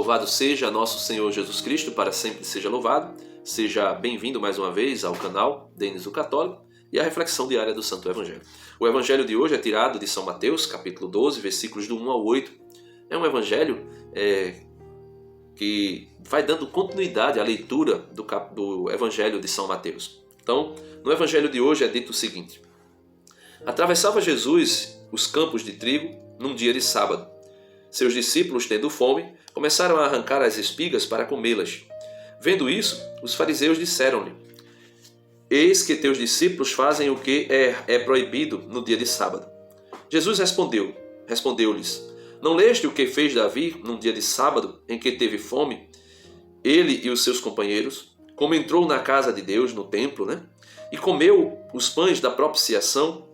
Louvado seja nosso Senhor Jesus Cristo, para sempre seja louvado. Seja bem-vindo mais uma vez ao canal Denis o Católico e à reflexão diária do Santo Evangelho. O Evangelho de hoje é tirado de São Mateus, capítulo 12, versículos do 1 ao 8. É um Evangelho que vai dando continuidade à leitura do Evangelho de São Mateus. Então, no Evangelho de hoje é dito o seguinte: atravessava Jesus os campos de trigo num dia de sábado. Seus discípulos, tendo fome, começaram a arrancar as espigas para comê-las. Vendo isso, os fariseus disseram-lhe: eis que teus discípulos fazem o que é proibido no dia de sábado. Jesus respondeu-lhes: não leste o que fez Davi num dia de sábado, em que teve fome, ele e os seus companheiros, como entrou na casa de Deus, no templo, e comeu os pães da propiciação?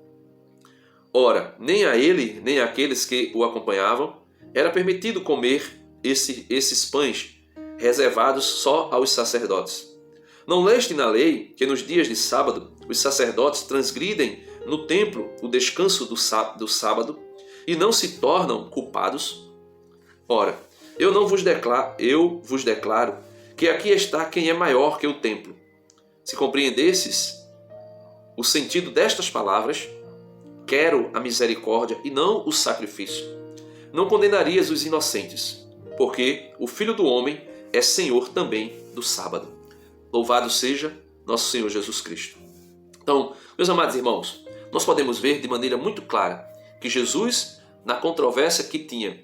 Ora, nem a ele, nem àqueles que o acompanhavam, era permitido comer esses pães, reservados só aos sacerdotes. Não leste na lei que nos dias de sábado os sacerdotes transgridem no templo o descanso do sábado e não se tornam culpados? Ora, eu vos declaro que aqui está quem é maior que o templo. Se compreendesses o sentido destas palavras, quero a misericórdia e não o sacrifício, não condenarias os inocentes, porque o Filho do Homem é Senhor também do sábado. Louvado seja nosso Senhor Jesus Cristo. Então, meus amados irmãos, nós podemos ver de maneira muito clara que Jesus, na controvérsia que tinha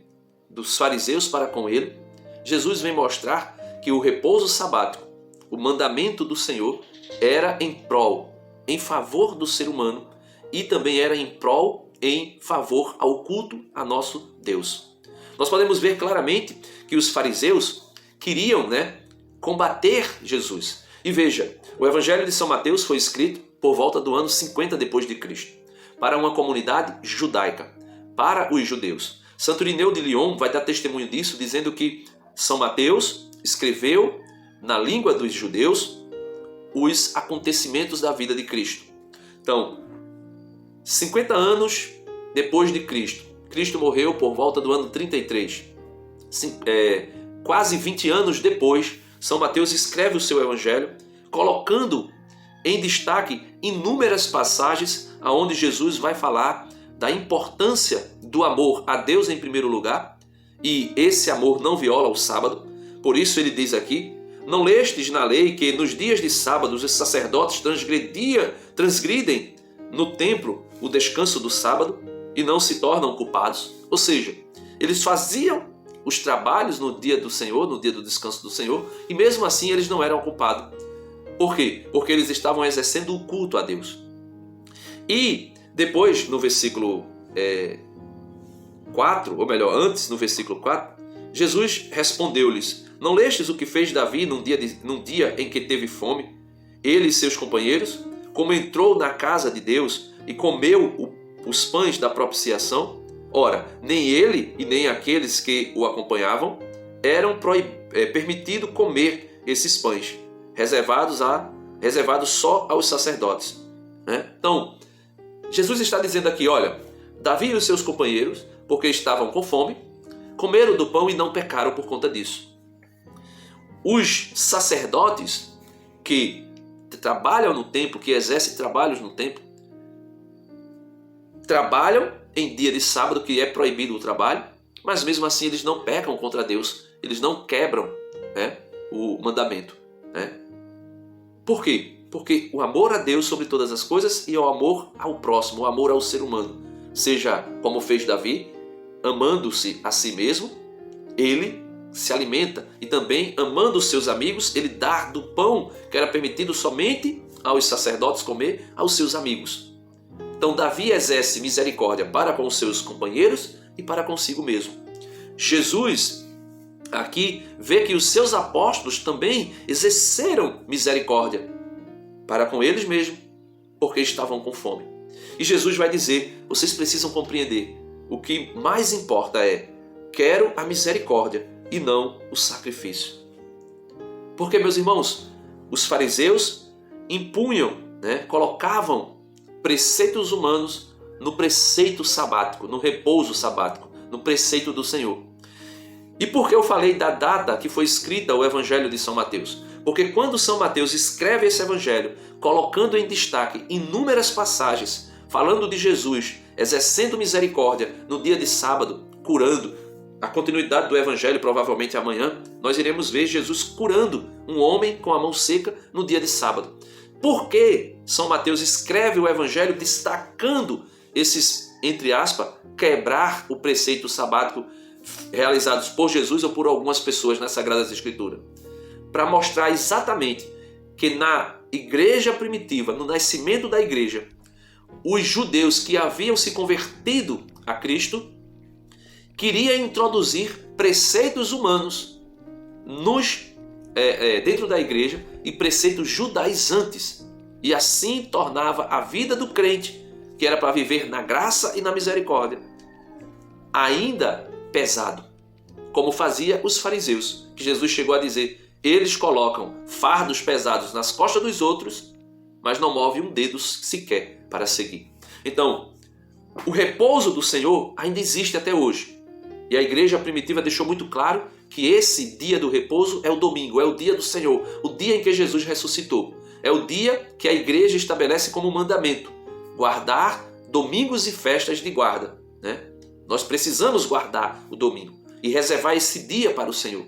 dos fariseus para com ele, Jesus vem mostrar que o repouso sabático, o mandamento do Senhor, era em favor do ser humano e também era em favor ao culto a nosso Deus. Nós podemos ver claramente que os fariseus queriam combater Jesus. E veja, o Evangelho de São Mateus foi escrito por volta do ano 50 depois de Cristo, para uma comunidade judaica, para os judeus. Santo Irineu de Lyon vai dar testemunho disso, dizendo que São Mateus escreveu na língua dos judeus os acontecimentos da vida de Cristo. Então, 50 anos depois de Cristo, Cristo morreu por volta do ano 33. Quase 20 anos depois, São Mateus escreve o seu Evangelho, colocando em destaque inúmeras passagens onde Jesus vai falar da importância do amor a Deus em primeiro lugar, e esse amor não viola o sábado. Por isso ele diz aqui: não lestes na lei que nos dias de sábado os sacerdotes transgridem no templo o descanso do sábado e não se tornam culpados? Ou seja, eles faziam os trabalhos no dia do Senhor, no dia do descanso do Senhor, e mesmo assim eles não eram culpados. Por quê? Porque eles estavam exercendo o culto a Deus. E depois, no versículo 4, ou melhor, antes, no versículo 4, Jesus respondeu-lhes: não lestes o que fez Davi num dia em que teve fome, ele e seus companheiros, como entrou na casa de Deus e comeu os pães da propiciação? Ora, nem ele e nem aqueles que o acompanhavam eram permitido comer esses pães, reservados só aos sacerdotes. Então, Jesus está dizendo aqui: olha, Davi e os seus companheiros, porque estavam com fome, comeram do pão e não pecaram por conta disso. Os sacerdotes que trabalham no templo, que exercem trabalhos no templo, trabalham em dia de sábado, que é proibido o trabalho, mas mesmo assim eles não pecam contra Deus, eles não quebram o mandamento. Por quê? Porque o amor a Deus sobre todas as coisas e o amor ao próximo, o amor ao ser humano, seja como fez Davi, amando-se a si mesmo, ele se alimenta, e também amando os seus amigos, ele dá do pão que era permitido somente aos sacerdotes comer, aos seus amigos. Então Davi exerce misericórdia para com os seus companheiros e para consigo mesmo. Jesus aqui vê que os seus apóstolos também exerceram misericórdia para com eles mesmos, porque estavam com fome. E Jesus vai dizer: vocês precisam compreender, o que mais importa é: quero a misericórdia e não o sacrifício. Porque, meus irmãos, os fariseus impunham, colocavam preceitos humanos no preceito sabático, no repouso sabático, no preceito do Senhor. E por que eu falei da data que foi escrita o Evangelho de São Mateus? Porque quando São Mateus escreve esse Evangelho, colocando em destaque inúmeras passagens, falando de Jesus, exercendo misericórdia no dia de sábado, curando, a continuidade do Evangelho, provavelmente amanhã, nós iremos ver Jesus curando um homem com a mão seca no dia de sábado. Por que São Mateus escreve o Evangelho destacando esses, entre aspas, quebrar o preceito sabático realizados por Jesus ou por algumas pessoas nas Sagradas Escrituras? Para mostrar exatamente que na igreja primitiva, no nascimento da igreja, os judeus que haviam se convertido a Cristo queria introduzir preceitos humanos dentro da igreja e preceitos judaizantes, e assim tornava a vida do crente, que era para viver na graça e na misericórdia, ainda pesado, como fazia os fariseus, que Jesus chegou a dizer: eles colocam fardos pesados nas costas dos outros, mas não movem um dedo sequer para seguir. Então, o repouso do Senhor ainda existe até hoje. E a igreja primitiva deixou muito claro que esse dia do repouso é o domingo, é o dia do Senhor, o dia em que Jesus ressuscitou. É o dia que a igreja estabelece como mandamento: guardar domingos e festas de guarda, né? Nós precisamos guardar o domingo e reservar esse dia para o Senhor.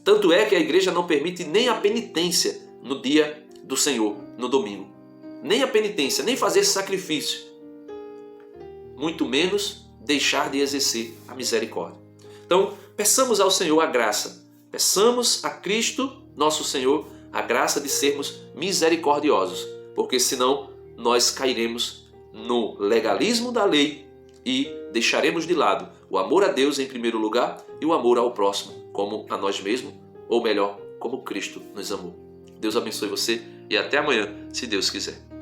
Tanto é que a igreja não permite nem a penitência no dia do Senhor, no domingo. Nem a penitência, nem fazer sacrifício. Muito menos deixar de exercer a misericórdia. Então, peçamos ao Senhor a graça. Peçamos a Cristo, nosso Senhor, a graça de sermos misericordiosos, porque senão nós cairemos no legalismo da lei e deixaremos de lado o amor a Deus em primeiro lugar e o amor ao próximo, como a nós mesmos, ou melhor, como Cristo nos amou. Deus abençoe você e até amanhã, se Deus quiser.